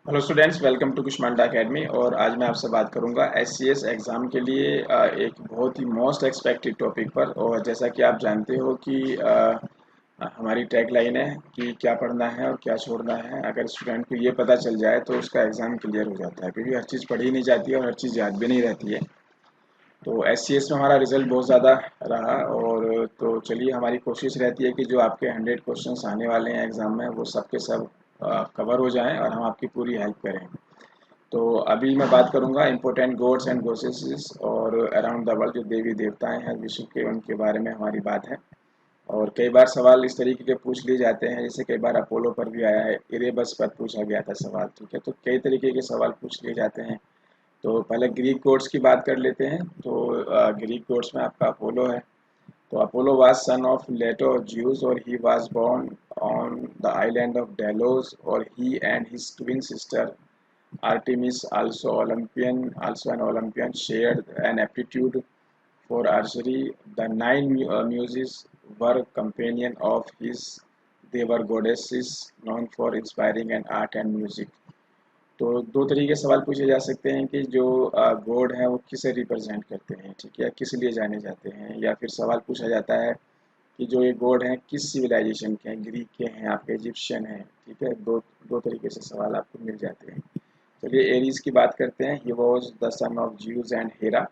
Hello students, welcome to Kushmanda academy. और आज मैं आपसे बात करूंगा एससीएस एग्ज़ाम के लिए एक बहुत ही मोस्ट एक्सपेक्टेड टॉपिक पर। और जैसा कि आप जानते हो कि हमारी टैगलाइन है कि क्या पढ़ना है और क्या छोड़ना है। अगर स्टूडेंट को ये पता चल जाए तो उसका एग्ज़ाम क्लियर हो जाता है, क्योंकि हर चीज़ पढ़ी नहीं जाती है और हर चीज़ याद भी नहीं रहती है। तो एससीएस में हमारा रिजल्ट बहुत ज़्यादा रहा। और तो चलिए, हमारी कोशिश रहती है कि जो आपके 100 क्वेश्चंस आने वाले हैं एग्ज़ाम में, वो सब के सब कवर हो जाएं और हम आपकी पूरी हेल्प करें। तो अभी मैं बात करूंगा इम्पोर्टेंट गॉड्स एंड गॉसेसेस और अराउंड द वर्ल्ड, जो देवी देवताएं हैं विश्व के, उनके बारे में हमारी बात है। और कई बार सवाल इस तरीके के पूछ लिए जाते हैं, जैसे कई बार अपोलो पर भी आया है, इरेबस पर पूछा गया था सवाल। ठीक है, तो कई तरीके के सवाल पूछ लिए जाते हैं। तो पहले ग्रीक गॉड्स की बात कर लेते हैं। तो ग्रीक गॉड्स में आपका अपोलो है। तो Apollo was son of Leto Zeus, और he was born on the island of Delos, और he and his twin sister Artemis, also an Olympian, shared an aptitude for archery. The nine muses were companion of his. They were goddesses known for inspiring an art and music. तो दो तरीके के सवाल पूछे जा सकते हैं कि जो गॉड हैं वो किसे रिप्रेजेंट करते हैं, ठीक है, किस लिए जाने जाते हैं। या फिर सवाल पूछा जाता है कि जो ये गॉड हैं किस सिविलाइजेशन के हैं, ग्रीक के हैं, आपके इजिप्शियन हैं। ठीक है, दो दो तरीके से सवाल आपको मिल जाते हैं। चलिए एरीज की बात करते हैं। He was the son of juice and Hera,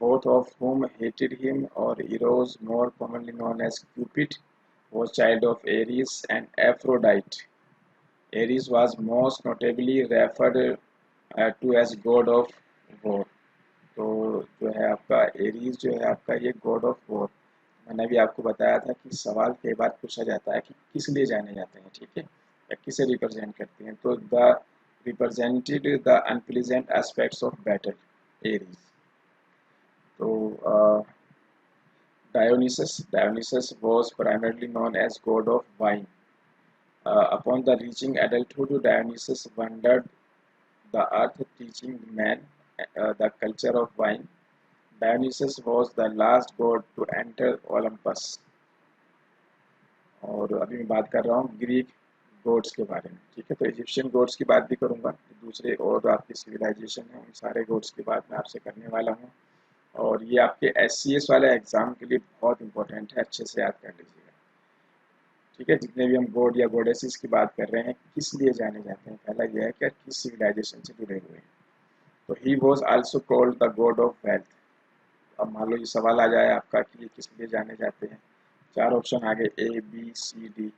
both of whom hated him. Or Eros, more commonly known as Cupid, was child of Ares and Aphrodite. Ares was most notably referred to as god of war. तो जो है आपका Aries, जो है आपका ये God of war. मैंने भी आपको बताया था कि सवाल कई बार पूछा जाता है कि किस लिए जाने जाते हैं, ठीक है, या किसे रिप्रेजेंट करते हैं। तो the represented the unpleasant aspects of battle, Aries. तो Dionysus was primarily known as god of wine. Upon the reaching adulthood, Dionysus wandered the earth, teaching men the culture of wine. Dionysus was the last god to enter Olympus। और अभी मैं बात कर रहा हूँ Greek gods के बारे में। ठीक है, तो इजिप्शियन गॉड्स की बात भी करूँगा। दूसरे और आपकी सिविलाइजेशन है, उन सारे गॉड्स की बात मैं आपसे करने वाला हूँ। और ये आपके एससीएस वाले एग्जाम के लिए बहुत इंपॉर्टेंट है, अच्छे से याद कर लीजिएगा। ठीक है, जितने भी हम गॉड या गॉडेसेस की बात कर रहे हैं, किस लिए जाने जाते हैं, पहला यह है कि किस सिविलाइजेशन से जुड़े हुए हैं। तो he was also called the god of wealth. अब मान लो ये सवाल आ जाए आपका कि ये किस लिए जाने जाते हैं। चार ऑप्शन आ गए, ए बी सी डी।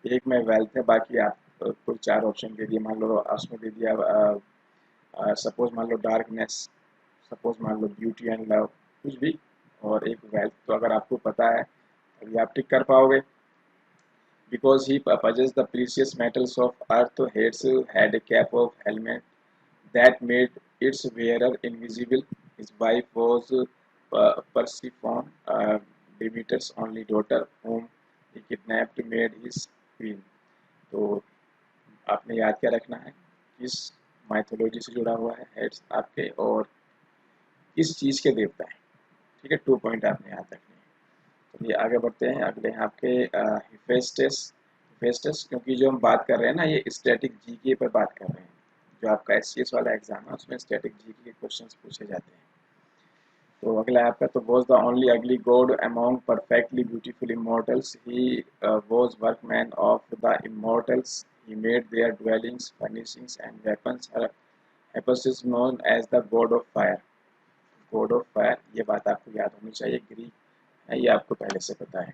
एक में वेल्थ है, बाकी आप कोई चार ऑप्शन दे दिए। मान लो उसमें दे दिया, सपोज मान लो डार्कनेस, सपोज मान लो ब्यूटी एंड लव, कुछ भी, और एक वेल्थ। तो अगर आपको पता है अभी आप टिक कर पाओगे। Because he possessed the precious metals of earth, heads had a cap of helmet that made its wearer invisible. His wife was Persephone, Demeter's only daughter, whom he kidnapped, made his queen। तो आपने याद क्या रखना है, किस mythology से जुड़ा हुआ है हेड्स आपके, और किस चीज़ के देवता है। ठीक है, 2 पॉइंट आपने याद रखने हैं। चलिए आगे बढ़ते हैं। अगले हैं आपके हिफेस्टस। हिफेस्टस, क्योंकि जो हम बात कर रहे हैं ना, ये स्टैटिक जीके पर बात कर रहे हैं। जो आपका एससीएस वाला एग्जाम है उसमें स्टैटिक जीके के क्वेश्चंस पूछे जाते हैं। तो अगला है आपका, तो was the only ugly god among perfectly beautiful immortals. He was workman of the immortals. He made their dwellings, furnishings and weapons. Hephaestus is known as the god of fire. God of fire, ये बात आपको याद होनी चाहिए। Greek है, ये आपको पहले से पता है।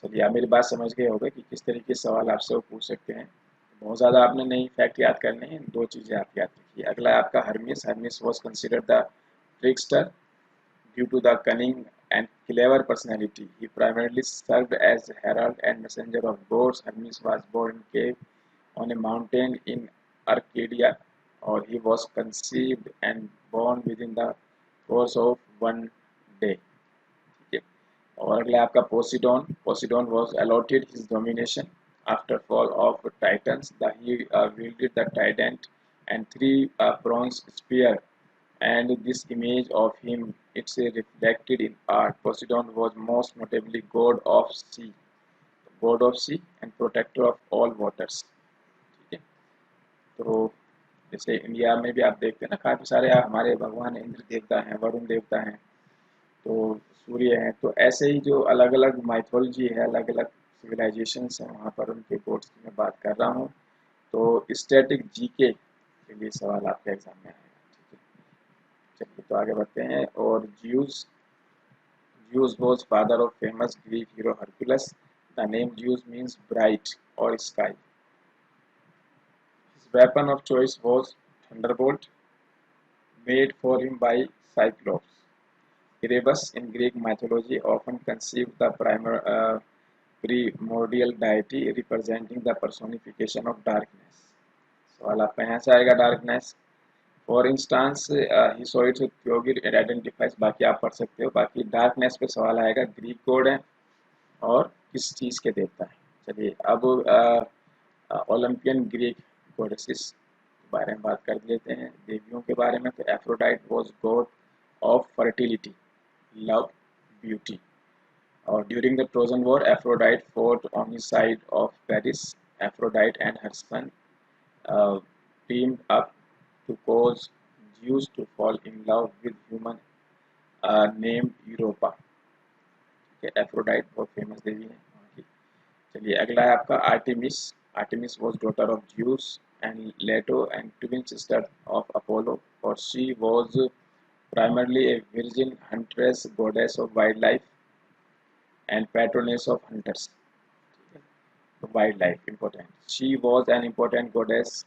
चलिए आप मेरी बात समझ गए होंगे कि किस तरीके के सवाल आपसे वो पूछ सकते हैं। बहुत ज़्यादा आपने नहीं फैक्ट याद करने हैं, दो चीज़ें आप याद रखिए। अगला है आपका Hermes. Hermes was considered the trickster due to the cunning and clever personality. He primarily served as herald and messenger of gods. Hermes was born in cave on a mountain in Arcadia, or he was conceived and born within the course of one day। ठीक है, और अगला आपका Poseidon. Poseidon was allotted his domination after fall of Titans. He wielded the trident and three bronze spear, and this image of him, it's reflected in art. Poseidon was most notably god of sea and protector of all waters। ठीक है, तो जैसे India में भी आप देखते हैं ना, काफ़ी सारे हमारे भगवान इंद्र देवता हैं, वरुण देवता हैं, तो सूर्य हैं। तो ऐसे ही जो अलग अलग माइथोलॉजी है, अलग अलग सिविलाइजेशंस हैं, वहाँ पर उनके गोड्स की मैं बात कर रहा हूँ। तो स्टैटिक जीके के लिए सवाल आपके एग्जाम में आएगा। ठीक है, चलिए तो आगे बढ़ते हैं। और Zeus was father of famous Greek hero Hercules. The name Zeus means bright or sky. His weapon of choice was thunderbolt, made for him by Cyclops. Erebus in Greek mythology often conceived the primordial deity representing the personification of darkness. सवाल आपका यहाँ से आएगा darkness. For instance he saw it Yogi identifies, बाकी आप पढ़ सकते हो। बाकी डार्कनेस पे सवाल आएगा, ग्रीक गॉड है और किस चीज़ के देवता है। चलिए अब ओलंपियन ग्रीक गॉडेसेस के बारे में बात कर लेते हैं, देवियों के बारे में। तो Aphrodite was god of fertility, love, beauty. और during the Trojan war Aphrodite fought on his side of Paris. Aphrodite and her son teamed up to cause Zeus to fall in love with human named Europa. ठीक है, Aphrodite बहुत famous देवी है वहाँ की। चलिए अगला है आपका Artemis. Artemis was daughter of Zeus and Leto and twin sister of Apollo, or she was primarily a virgin huntress, goddess of wildlife and patroness of hunters. Wildlife important. She was an important goddess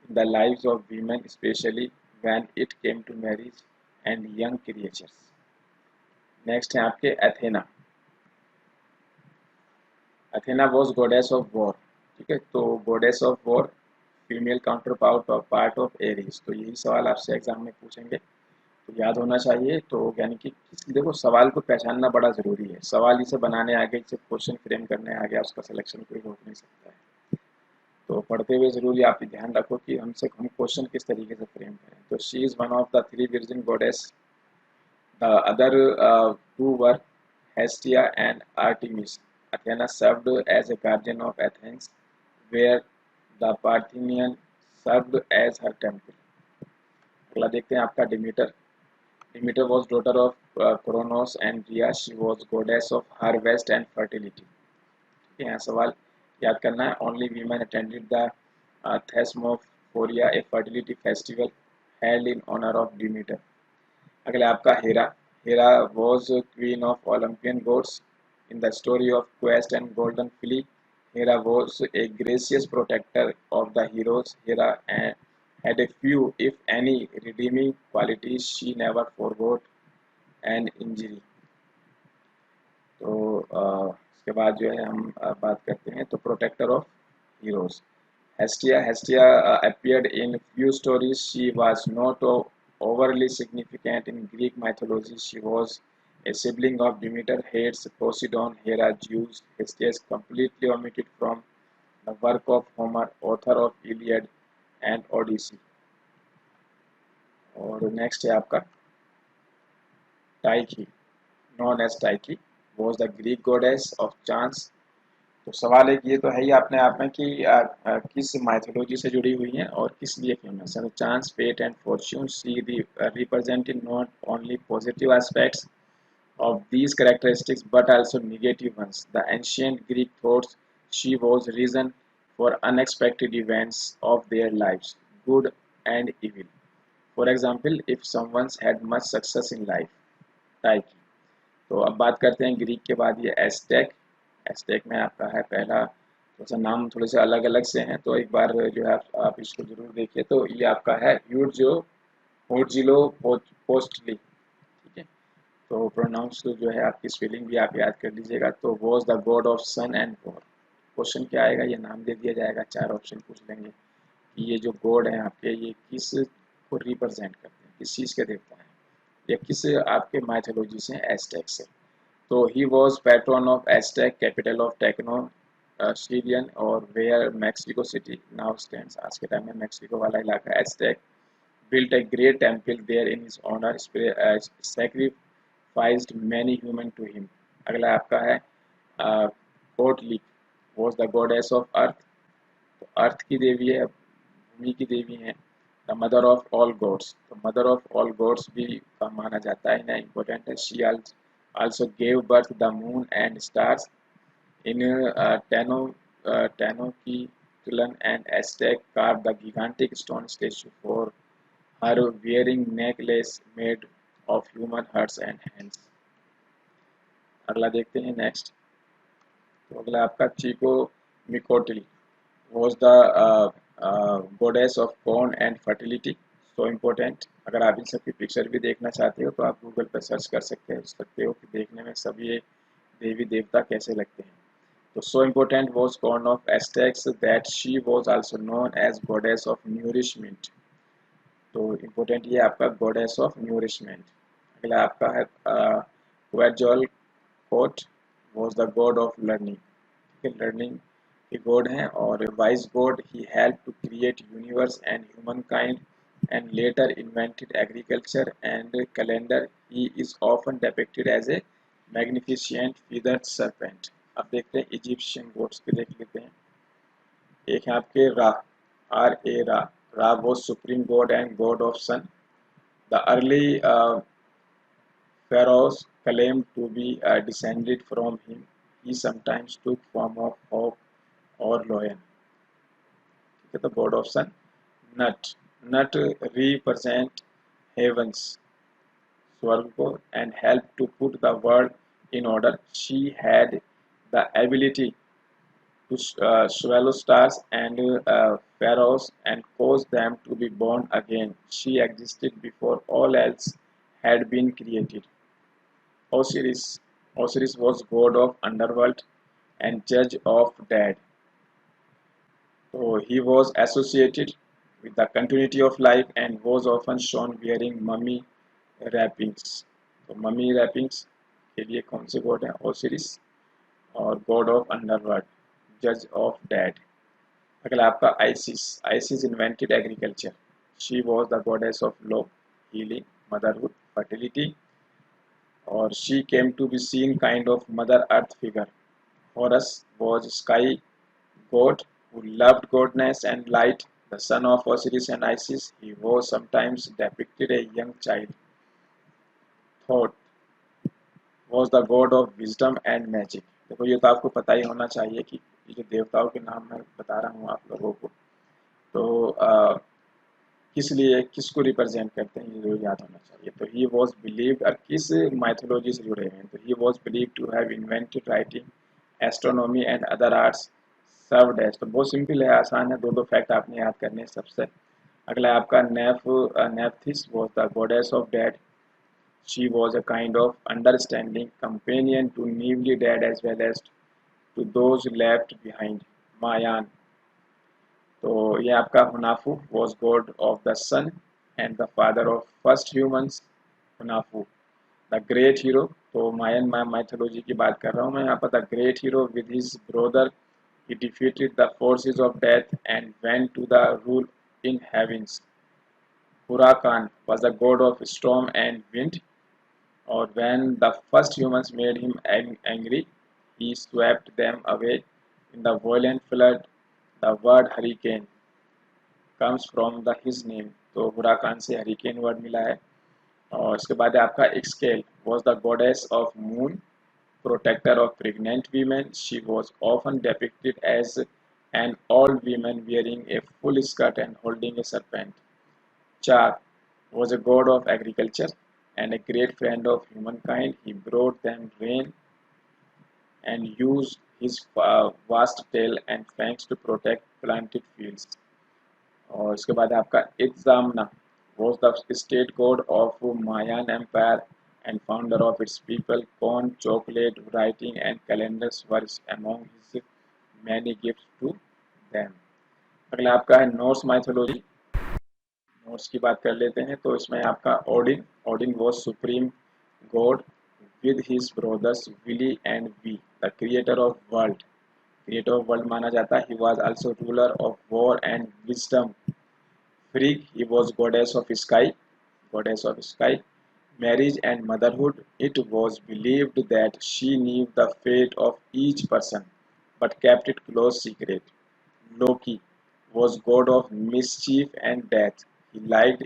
in the lives of women, especially when it came to marriage and young creatures. Next है आपके Athena. Athena was goddess of war. ठीक है, तो goddess of war, female counter part of Aries. तो यही सवाल आपसे exam में पूछेंगे, तो याद होना चाहिए। तो यानी कि देखो, सवाल को पहचानना बड़ा ज़रूरी है। सवाल इसे बनाने आ गए, इसे क्वेश्चन फ्रेम करने आ गया, उसका सिलेक्शन कोई रोक नहीं सकता है। तो पढ़ते हुए ज़रूर आप ध्यान रखो कि हम क्वेश्चन किस तरीके से फ्रेम करें। तो she is one of the three virgin goddess. The other two were Hestia and Artemis. Athena served as a guardian of Athens, where the Parthenian served as her temple. अगला देखते हैं आपका Demeter. Demeter was daughter of Kronos and Rhea. She was goddess of harvest and fertility. ठीक है, यहाँ सवाल याद करना है। Only women attended the Thesmophoria, a fertility festival held in honor of Demeter. अगला आपका Hera. Hera was queen of Olympian gods. In the story of Quest and Golden Fleece, Hera was a gracious protector of the heroes. Hera had a few, if any, redeeming qualities. She never forgot an injury. तो इसके बाद जो है हम बात करते हैं तो protector of heroes. Hestia appeared in few stories. She was not overly significant in Greek mythology. She was a sibling of Demeter, Hades, Poseidon, Hera, Zeus. Hestia is completely omitted from the work of Homer, author of Iliad and Odyssey. और next है आपका टाइकी, known as Tyche, was the Greek goddess of chance. तो सवाल एक ये तो है ही अपने आप में कि किस माइथोलॉजी से जुड़ी हुई हैं और किस लिए फेमस है। Chance, fate and fortune she represented not only positive aspects of these characteristics but also negative ones. The ancient Greek thought she was reason for unexpected events of their lives, good and evil. For example, if someone had much success in life, Tyche. तो अब बात करते हैं Greek के बाद ये asterisk. Asterisk में आपका है पहला, थोड़ा सा नाम थोड़े से अलग अलग से हैं, तो एक बार जो है आप इसको जरूर देखिए। तो ये आपका है यूर्जिलो पोस्टली। ठीक है, तो प्रोनाउंस जो है आपकी स्पेलिंग भी आप याद कर लीजिएगा। तो was the god of sun and war. Question क्या आएगा, ये नाम दे दिया जाएगा, चार ऑप्शन पूछ लेंगे कि ये जो गॉड हैं आपके, ये किस को रिप्रेजेंट करते हैं, किस चीज़ के देवता हैं, या किस आपके माइथोलॉजी से, एस्टेक से। तो he was patron of Aztec, capital of Tenochtitlan, और where Mexico city now stands. आज के टाइम में मैक्सिको वाला इलाका। Aztec built a great temple there in his honor, sacrificed many human to him. अगला आपका है कोटलिक, was the goddess of earth। तो अर्थ की देवी है, भूमि की देवी है। The mother of all gods, तो मदर ऑफ ऑल गॉड्स भी माना जाता है ना, इम्पोर्टेंट है। She also gave birth the moon and stars in Tenochtitlan and Aztec carved the gigantic stone statue for her wearing necklace made of human hearts and hands। अगला देखते हैं next. तो अगला आपका chikoo मिकोटिल was the goddess of corn and fertility, so important। अगर आप इन सब की पिक्चर भी देखना चाहते हो तो आप गूगल पर सर्च कर सकते हो कि देखने में सब ये देवी देवता कैसे लगते हैं। तो so important was corn of Aztecs that she was also known as goddess of nourishment। तो इम्पोर्टेंट ये आपका गॉडेस ऑफ न्यूरिशमेंट। अगला आपका है Quetzalcoatl was the god of learning, ठीक है, लर्निंग के गॉड हैं। और wise god, he help to create universe and humankind and later invented agriculture and calendar. He is often depicted as a magnificent feathered serpent. अब देखते हैं Egyptian God's के, देख लेते हैं। एक है आपके रा, आर ए रा। Ra was supreme god and god of sun. The early pharaohs claimed to be descended from him. He sometimes took form of hawk or lion। ठीक है, तो god of sun। Nut, Nut represent heavens, स्वर्ग को, and helped to put the world in order। She had the ability to swallow stars and pharaohs and cause them to be born again। She existed before all else had been created। Osiris, Osiris was god of underworld and judge of dead। So he was associated with the continuity of life and was often shown wearing mummy wrappings। तो mummy wrappings के लिए कौन से god हैं? Osiris और god of underworld, judge of dead। अगला आपका Isis, Isis invented agriculture. She was the goddess of love, healing, motherhood, fertility. और she came to be seen kind of mother earth figure. Horus was sky god who loved godness and light, the son of Osiris and Isis। He was sometimes depicted a young child। Thoth was the god of wisdom and magic। देखो ये तो आपको पता ही होना चाहिए कि ये जो देवताओं के नाम मैं बता रहा हूँ आप लोगों को, तो किस लिए, किसको रिप्रेजेंट करते हैं, ये जरूर याद होना चाहिए। तो ही वॉज बिलीव्ड, और किस माइथोलॉजी से जुड़े हैं, तो he was believed to have invented writing, astronomy and other arts served as. तो बहुत सिंपल है, आसान है, दो दो फैक्ट आपने याद करने हैं सबसे। अगला आपका Nephthys was the goddess of dead. She was a kind of understanding companion to newly dead as well as to those left behind. Mayan, तो ये आपका Hunahpu was god of the sun and the father of first humans. Hunahpu the great hero, तो Mayan mythology की बात कर रहा हूँ मैं यहाँ पर। The great hero with his brother he defeated the forces of death and went to the rule in heavens। Huracan was the god of storm and wind, or when the first humans made him angry, he swept them away in the violent flood। The word hurricane comes from his name, तो Huracan से hurricane word मिला है। और इसके बाद है आपका एक्सकेल was the goddess of moon, protector of pregnant women। She was often depicted as an old woman wearing a full skirt and holding a serpent। Char was a god of agriculture and a great friend of humankind। He brought them rain and used his vast tail and fangs to protect planted fields। और इसके बाद आपका इत्जामना was the state god of Mayan Empire and founder of its people। Corn, chocolate, writing and calendars were among his many gifts to them। अगला आपका है Norse mythology. Norse की बात कर लेते हैं, तो इसमें आपका Odin, Odin was supreme god with his brothers Vili and Ve, the creator of world, creator of world माना जाता है। He was also ruler of war and wisdom. Frigg, he was goddess of sky, marriage and motherhood। It was believed that she knew the fate of each person, but kept it close secret। Loki was god of mischief and death। He liked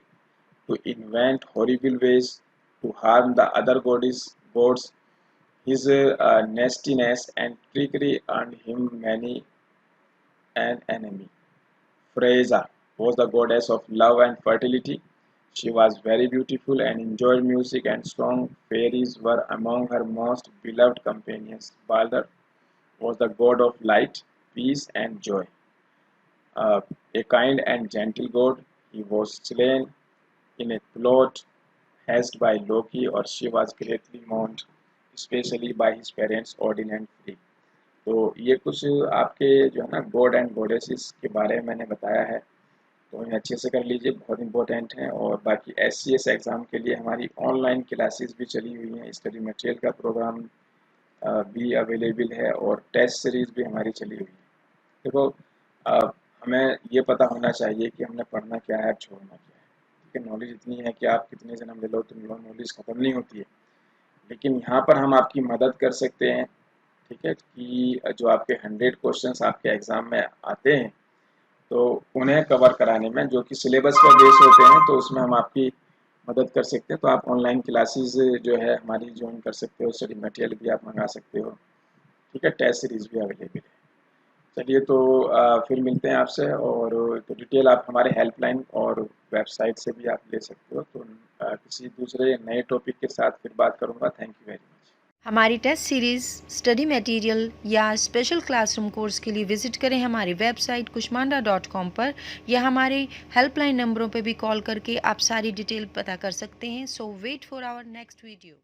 to invent horrible ways to harm the other gods. His nastiness and trickery earned him many an enemy. Freyja was the goddess of love and fertility. She was very beautiful and enjoyed music and song. Fairies were among her most beloved companions. Balder was the god of light, peace, and joy. A kind and gentle god, he was slain in a plot hatched by Loki, or she was greatly mourned, especially by his parents Odin and Frigg. तो ये कुछ आपके जो है ना God and goddesses के बारे में मैंने बताया है, तो इन्हें अच्छे से कर लीजिए, बहुत इंपॉर्टेंट हैं। और बाकी SCS एग्ज़ाम के लिए हमारी ऑनलाइन क्लासेस भी चली हुई हैं, स्टडी मटेरियल का प्रोग्राम भी अवेलेबल है और टेस्ट सीरीज़ भी हमारी चली हुई है। देखो, हमें ये पता होना चाहिए कि हमने पढ़ना क्या है, छोड़ना क्या है। ठीक है, नॉलेज इतनी है कि आप कितने जन्म ले लो तो नॉलेज ख़त्म नहीं होती है, लेकिन यहाँ पर हम आपकी मदद कर सकते हैं। ठीक है, कि जो आपके 100 क्वेश्चंस आपके एग्ज़ाम में आते हैं, तो उन्हें कवर कराने में, जो कि सिलेबस पर बेस होते हैं, तो उसमें हम आपकी मदद कर सकते हैं। तो आप ऑनलाइन क्लासेस जो है हमारी ज्वाइन कर सकते हो, स्टडी मटेरियल भी आप मंगा सकते हो। ठीक है, टेस्ट सीरीज़ भी अवेलेबल है। चलिए, तो फिर मिलते हैं आपसे, और तो डिटेल आप हमारे हेल्पलाइन और वेबसाइट से भी आप ले सकते हो। तो किसी दूसरे नए टॉपिक के साथ फिर बात करूँगा। Thank you very much. हमारी टेस्ट सीरीज़, स्टडी मटेरियल या स्पेशल क्लासरूम कोर्स के लिए विजिट करें हमारी वेबसाइट kushmanda.com पर, या हमारे हेल्पलाइन नंबरों पर भी कॉल करके आप सारी डिटेल पता कर सकते हैं। So wait for our next video.